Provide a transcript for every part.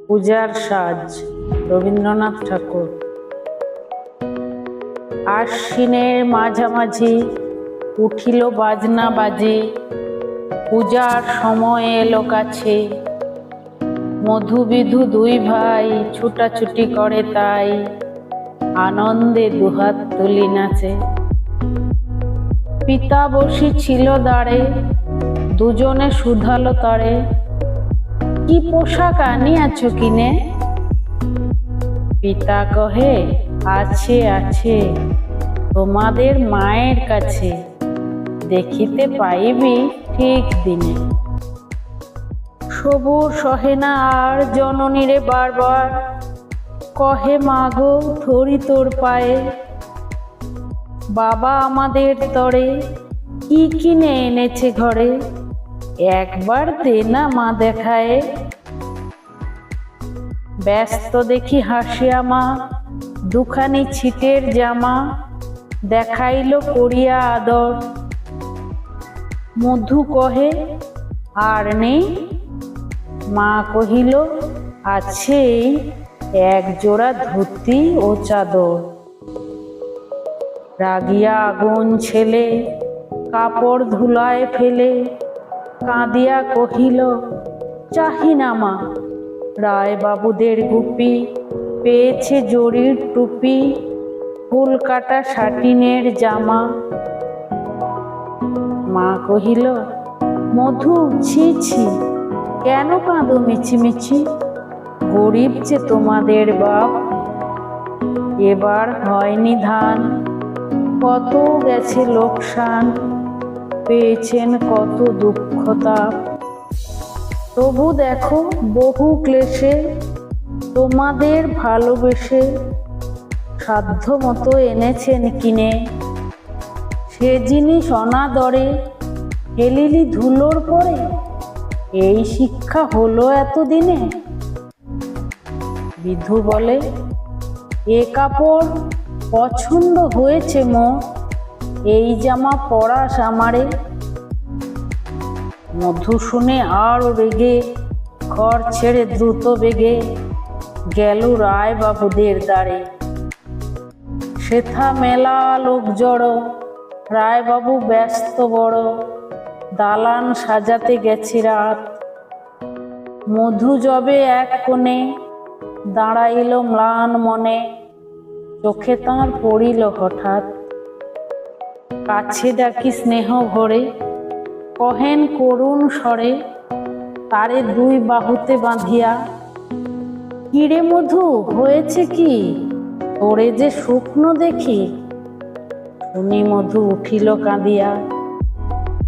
পূজার সাজ, রবীন্দ্রনাথ ঠাকুর। আশ্বিনের মাঝামাঝি উঠিল বাজনা বাজে, পূজার সময় এলো কাছে। মধু বিধু দুই ভাই ছুটাছুটি করে তাই, আনন্দে দুহাত তুলি নাচে। পিতা বসি ছিল দাঁড়ে, দুজনে শুধালো তারে, কি পোশাক আনিয়াছ কিনে? পিতা কহে, আছে আছে তোমাদের মায়ের কাছে, দেখিতে পাইবি ঠিক দিনে। সবুর সহে না আর জননীরে বারবার, কহে মাগো ধরি তোর পায়ে। বাবা আমাদের তরে কি কিনে এনেছে ঘরে, একবার দে না মা দেখায়। ব্যস্ত দেখি হাসিয়া মা দুখানি ছিটের জামা, দেখাইল করিয়া আদর। মধু কহে, আর নেই? মা কহিল, আছে এক জোড়া ধুতি ও চাদর। রাগিয়া আগুন ছেলে কাপড় ধুলায় ফেলে, কাঁদিয়া কহিল, চাহি না মা। রায় বাবুদের গুপি পেয়েছে জরির টুপি, ফুল কাটা সাটিনের জামা। মা কহিল, মধু ছি ছি, কেন কাঁদো মিছিমিছি? গরিব যে তোমাদের বাপ, এবার হয়নি ধান, কত গেছে লোকসান, পেয়েছেন কত দুঃখ তাপ। তবু দেখো বহু ক্লেশে তোমাদের ভালোবেসে, সাধ্য মতো এনেছেন কিনে। সে জিনিস অনাদরে হেলিলি ধুলোর পরে, এই শিক্ষা হলো এতদিনে। বিধু বলে, এ কাপড় পছন্দ হয়েছে মো, এই জামা পরাস আমারে। মধু শুনে আরো রেগে ঘর ছেড়ে দ্রুত বেগে গেল রায় বাবুদের দ্বারে। সেথা মেলা লোক জড়ো, রায় বাবু ব্যস্ত বড়, দালান সাজাতে গেছে রাত। মধু যবে এক কোণে দাঁড়াইল ম্লান মনে, চোখে তাঁর পড়িল হঠাৎ। কাছে ডাকি স্নেহ ভরে, কহেন করুণ স্বরে, তারে দুই বাহুতে বাঁধিয়া, কিরে মধু হয়েছে কি, তোরে যে শুকনো দেখি। শুনি মধু উঠিল কাঁদিয়া,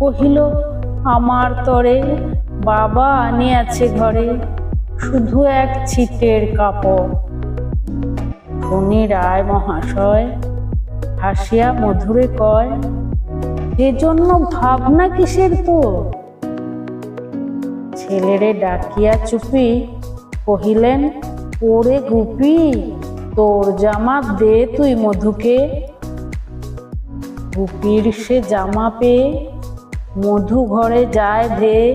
কহিল, আমার তরে বাবা আনিয়াছে ঘরে, শুধু এক ছিটের কাপড়। শুনি রায় মহাশয় হাসিয়া মধুরে কয়, সেজন্য ভাবনা কিসের তোর? ছেলেরে ডাকিয়া চুপি কহিলেন, ওরে গুপি, তোর জামা দে তুই মধুকে। গুপির সে জামা পেয়ে মধু ঘরে যায় ধেয়ে,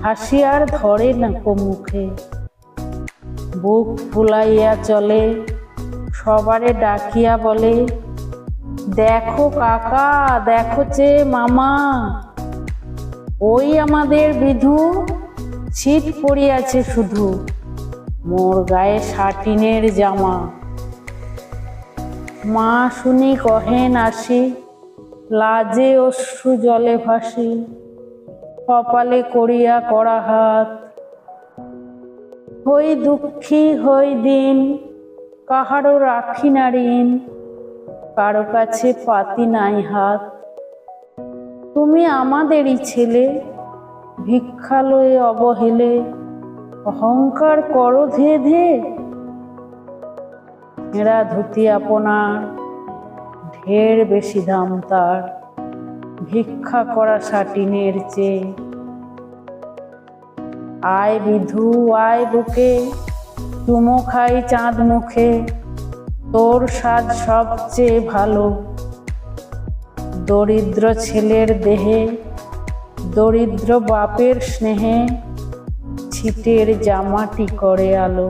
হাসি আর ধরে না কো মুখে। বুক ফুলাইয়া চলে, সবারে ডাকিয়া বলে, দেখো কাকা, দেখো চে মামা, ওই আমাদের বিধু ছিট পড়িয়াছে শুধু, মোর গায়ে সাটিনের জামা। মা শুনি কহেন আসি, লাজে অশ্রু জলে ভাসি, কপালে করিয়া করা হাত। হই দুঃখী হই দিন, কাহারও রাখি না ঋণ, কারো কাছে পাতি নাই হাত। তুমি আমাদেরই ছেলে, ভিক্ষা লয়ে অবহেলে, অহংকার করো ধে ধে। এরা ধুতি আপনার, ঢের বেশি দাম তার, ভিক্ষা করা সাটিনের চেয়ে। আয় বিধু আয় বুকে, চুমো খাই চাঁদ মুখে, তোর সাজ সবচেয়ে ভালো। দরিদ্র ছেলের দেহে, দরিদ্র বাপের স্নেহে, ছিটের জামাটি করে আলো।